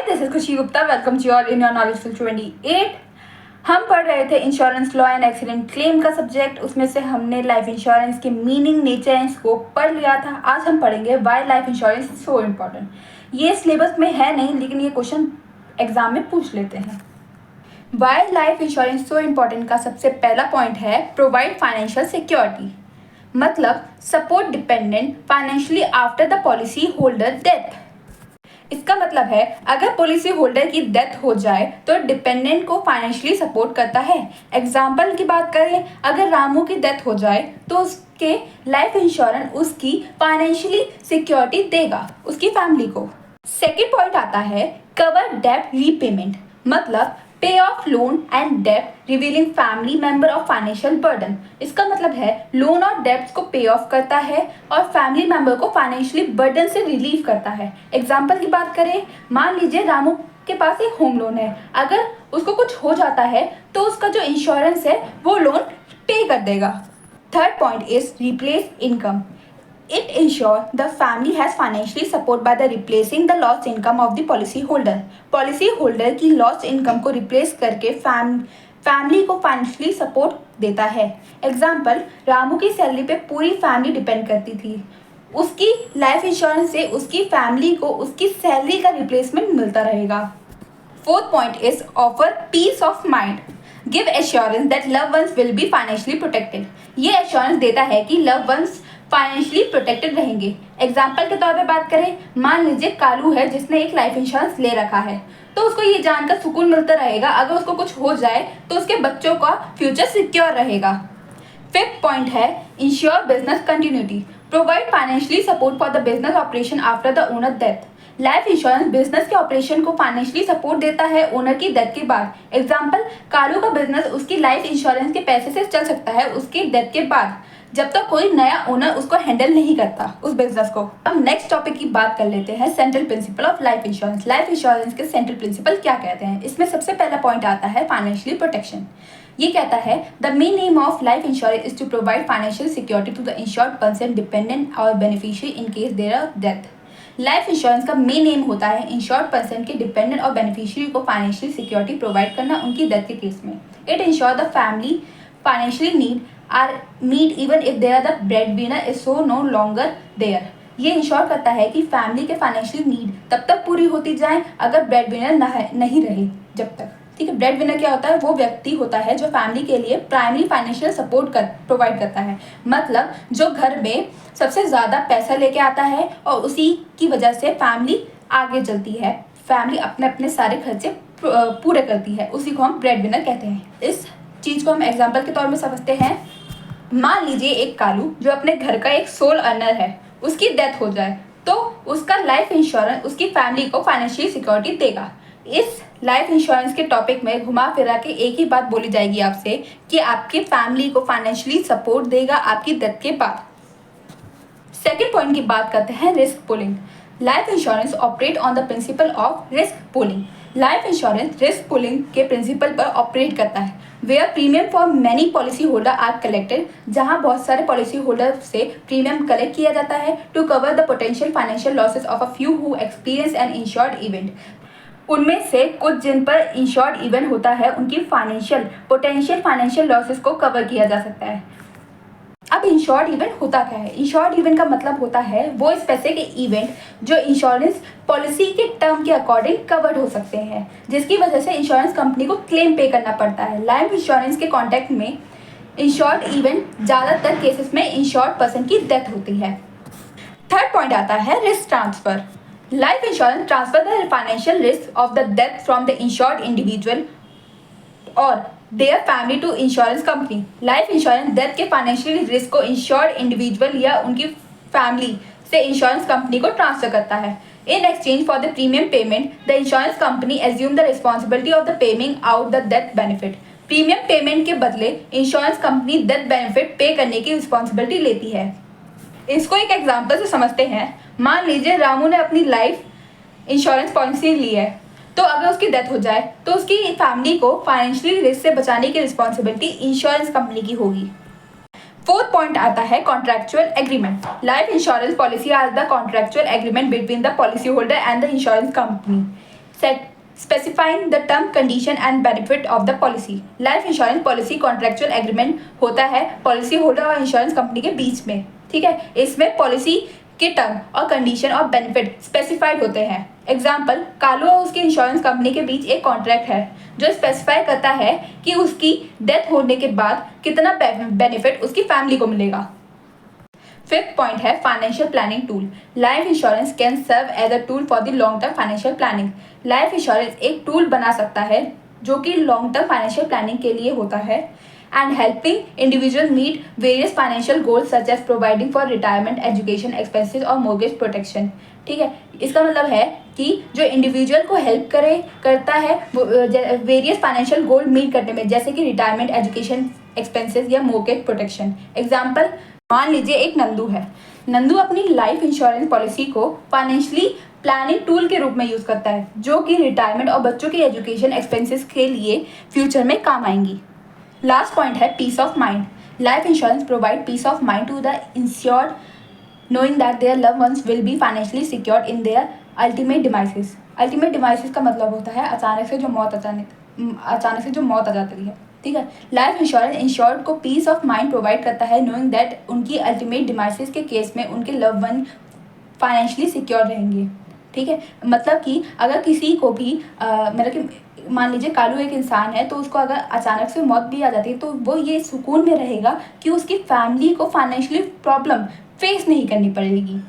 This is Khushi Gupta. Welcome to all in your knowledgeful 28। हम पढ़ रहे थे insurance law and accident claim का सब्जेक्ट। उसमें से हमने लाइफ इंश्योरेंस के मीनिंग, नेचर एंड स्कोप पढ़ लिया था। आज हम पढ़ेंगे why life insurance is so important. ये सिलेबस में है नहीं, लेकिन ये क्वेश्चन एग्जाम में पूछ लेते हैं। Why life insurance so important का सबसे पहला पॉइंट है प्रोवाइड फाइनेंशियल सिक्योरिटी, मतलब support dependent financially after the policy holder death. इसका मतलब है अगर पॉलिसी होल्डर की डेथ हो जाए तो डिपेंडेंट को फाइनेंशियली सपोर्ट करता है। एग्जाम्पल की बात करें, अगर रामू की डेथ हो जाए तो उसके लाइफ इंश्योरेंस उसकी फाइनेंशियली सिक्योरिटी देगा उसकी फैमिली को। सेकेंड पॉइंट आता है कवर डेब्ट रीपेमेंट, मतलब पे ऑफ लोन एंड डेब्ट revealing family member of financial burden. इसका मतलब है लोन और डेब्ट्स को पे ऑफ करता है और फैमिली मेंबर को फाइनेंशियली बर्डन से रिलीव करता है। एग्जाम्पल की बात करें, मान लीजिए रामू के पास एक होम लोन है। अगर उसको कुछ हो जाता है तो उसका जो इंश्योरेंस है वो लोन पे कर देगा। Third point is replace income. It ensures the family has financially support by the replacing the lost income of the policy holder. Policy holder की lost income को replace करके फैमिली को फाइनेंशियली सपोर्ट देता है। Example, Ramu की salary पे पूरी family depend करती थी। उसकी लाइफ इंश्योरेंस से उसकी फैमिली को उसकी सैलरी का रिप्लेसमेंट मिलता रहेगा। Fourth point is offer peace of mind. Give assurance that love ones will be financially protected. ये एश्योरेंस देता है कि लव वंस फाइनेंशियली प्रोटेक्टेड रहेंगे। एग्जाम्पल के तौर पे बात करें, मान लीजिए कालू है जिसने एक लाइफ इंश्योरेंस ले रखा है, तो उसको ये जानकर सुकून मिलता रहेगा अगर उसको कुछ हो जाए तो उसके बच्चों का फ्यूचर सिक्योर रहेगा। फिफ्थ पॉइंट है ensure business continuity. Provide financially support for the business operation after the owner death. Life insurance business के ऑपरेशन को फाइनेंशियली सपोर्ट देता है ओनर की डेथ के बाद। एग्जाम्पल, कालू का बिजनेस उसकी लाइफ इंश्योरेंस के पैसे से चल सकता है उसकी डेथ के बाद, जब तक कोई नया ओनर उसको हैंडल नहीं करता उस बिजनेस को। अब नेक्स्ट टॉपिक की बात कर लेते हैं, central principle of life insurance. Life insurance के सेंट्रल प्रिंसिपल क्या कहते हैं? इसमें सबसे पहला पॉइंट आता है फाइनेंशियली प्रोटेक्शन। ये कहता है the main aim of life insurance is to provide financial security to the insured person dependent और beneficiary in case there are death. Life insurance का मेन एम होता है इंश्योर्ड पर्सन के डिपेंडेंट और beneficiary को फाइनेंशियल सिक्योरिटी प्रोवाइड करना उनकी death के केस में। It insure the family financially need are meet even if they are the breadwinner is so no longer there। ये इंश्योर करता है कि फैमिली के फाइनेंशियल नीड तब तक पूरी होती जाए अगर ब्रेडविनर नहीं रहे जब तक। ठीक है, ब्रेडविनर क्या होता है? वो व्यक्ति होता है जो फैमिली के लिए प्राइमरी फाइनेंशियल सपोर्ट प्रोवाइड करता है, मतलब जो घर में सबसे ज़्यादा पैसा लेके आता है और उसी की वजह से फैमिली आगे चलती है, फैमिली अपने अपने सारे खर्चे पूरे करती है, उसी को हम ब्रेडविनर कहते हैं। इस चीज़ को हम एग्जाम्पल के तौर में समझते हैं। मान लीजिए एक कालू जो अपने घर का एक सोल अर्नर है, उसकी डेथ हो जाए तो उसका लाइफ इंश्योरेंस उसकी फैमिली को फाइनेंशियल सिक्योरिटी देगा। इस लाइफ इंश्योरेंस के टॉपिक में घुमा फिरा के एक ही बात बोली जाएगी आपसे कि आपकी फैमिली को फाइनेंशियली सपोर्ट देगा आपकी डेथ के बाद। सेकेंड पॉइंट की बात करते हैं risk pooling. Life insurance operate on the principle of risk pooling. Life insurance risk pooling के प्रिंसिपल पर ऑपरेट करता है। Where premium for many policy holder are collected, जहां बहुत सारे पॉलिसी होल्डर से प्रीमियम कलेक्ट किया जाता है to cover the potential financial losses of a few who experience an insured event. उनमें से कुछ जिन पर इंश्योर्ड इवेंट होता है उनकी पोटेंशियल फाइनेंशियल लॉसेस को कवर किया जा सकता है। अब इंश्योर्ड इवेंट होता क्या है? इंश्योर्ड इवेंट का मतलब होता है वो स्पेसिफिक इवेंट जो इंश्योरेंस पॉलिसी के टर्म के अकॉर्डिंग कवर्ड हो सकते हैं, जिसकी वजह से इंश्योरेंस कंपनी को क्लेम पे करना पड़ता है। लाइफ इंश्योरेंस के कॉन्टेक्ट में इंश्योर्ड इवेंट ज़्यादातर केसेस में इंश्योर्ड पर्सन की डेथ होती है। थर्ड पॉइंट आता है risk transfer. Life insurance transfer the financial risk of the death from the insured individual और their family to insurance company. Life insurance death के financial risk को insured individual या उनकी फैमिली से इंश्योरेंस कंपनी को transfer करता है। In exchange for the premium payment the insurance company assume the responsibility of the paying out the death benefit. Premium payment के बदले इंश्योरेंस कंपनी डेथ बेनिफिट पे करने की रिस्पॉन्सिबिलिटी लेती है। इसको एक एग्जाम्पल से समझते हैं। मान लीजिए रामू ने अपनी लाइफ इंश्योरेंस पॉलिसी ली है, तो अगर उसकी डेथ हो जाए तो उसकी फैमिली को फाइनेंशियली रिस्क से बचाने की रिस्पॉन्सिबिलिटी इंश्योरेंस कंपनी की होगी। फोर्थ पॉइंट आता है contractual agreement. Life insurance policy are the contractual agreement between the policy holder and the insurance company. Specifying the term condition and benefit of the policy. Life insurance policy contractual agreement होता है policy holder और insurance company के बीच में, ठीक है। इसमें policy के टर्म और कंडीशन और बेनिफिट स्पेसिफाइड होते हैं। एग्जाम्पल, कालू और उसकी इंश्योरेंस कंपनी के बीच एक कॉन्ट्रैक्ट है जो स्पेसिफाई करता है कि उसकी डेथ होने के बाद कितना बेनिफिट उसकी फैमिली को मिलेगा। फिफ्थ पॉइंट है financial planning tool. Life insurance can serve as a tool for the long term financial planning. Life insurance एक टूल बना सकता है जो कि लॉन्ग टर्म फाइनेंशियल प्लानिंग के लिए होता है and helping individual meet various financial goals such as providing for retirement, education expenses और मोर्गेज प्रोटेक्शन, ठीक है। इसका मतलब है कि जो इंडिविजुअल को हेल्प करता है वेरियस फाइनेंशियल गोल मीट करने में, जैसे कि रिटायरमेंट, एजुकेशन एक्सपेंसेस या मोर्गेज प्रोटेक्शन। एग्जाम्पल, मान लीजिए एक नंदू है। नंदू अपनी लाइफ इंश्योरेंस पॉलिसी को फाइनेंशियली प्लानिंग टूल के रूप में यूज़ करता है जो कि रिटायरमेंट और बच्चों के एजुकेशन एक्सपेंसेस के लिए फ्यूचर में काम आएंगी। लास्ट पॉइंट है peace of mind. Life insurance provide peace of mind to the insured knowing that their loved ones will be financially secured in their ultimate demise। Ultimate devices का मतलब होता है अचानक से जो मौत आ जाती है, ठीक है। लाइफ इंश्योरेंस इंश्योर्ड को पीस ऑफ माइंड प्रोवाइड करता है नोइंग दैट उनकी अल्टीमेट डिवाइसेस के केस में उनके लव वन फाइनेंशियली सिक्योर रहेंगे, ठीक है। मतलब कि अगर किसी को भी मतलब कि मान लीजिए कालू एक इंसान है, तो उसको अगर अचानक से मौत भी आ जाती है तो वो ये सुकून में रहेगा कि उसकी फैमिली को फाइनेंशियली प्रॉब्लम फेस नहीं करनी पड़ेगी।